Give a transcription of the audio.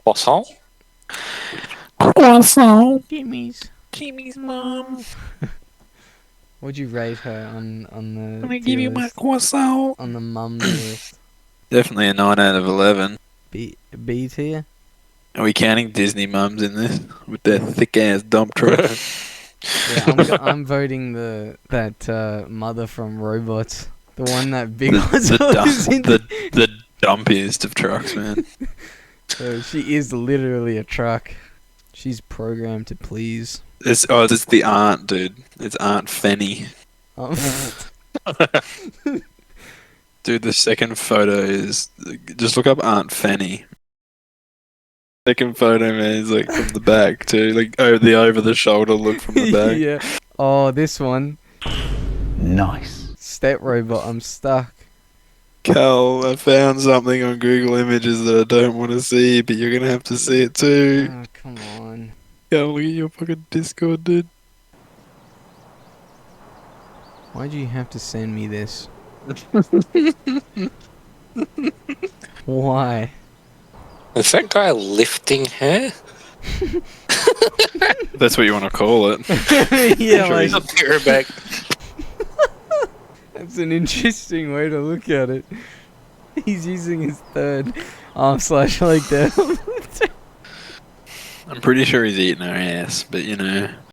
Croissant? Croissant. Jimmy's mom. Would you rate her on the Can I tier give you my list? croissant? On the mum list? Definitely a 9 out of 11. B tier? Are we counting Disney mums in this? With their thick ass dump truck? Yeah, I'm voting that mother from Robots, the one that Big Oz was in. the dumpiest of trucks, man. She is literally a truck. She's programmed to please. It's the aunt, dude. It's Aunt Fanny. Dude, the second photo is... Just look up Aunt Fanny. Second photo, man, is like from the back, too. Like, over the shoulder look from the back. Yeah. Oh, this one. Nice. Step robot, I'm stuck. Cal, I found something on Google Images that I don't want to see, but you're gonna have to see it too. Oh, come on. Cal, look at your fucking Discord, dude. Why'd you have to send me this? Why? Is that guy lifting her? That's what you want to call it. Yeah, Sure like, he's- Her back. that's an interesting way to look at it. He's using his third arm slash leg there. I'm pretty sure he's eating her ass, but you know.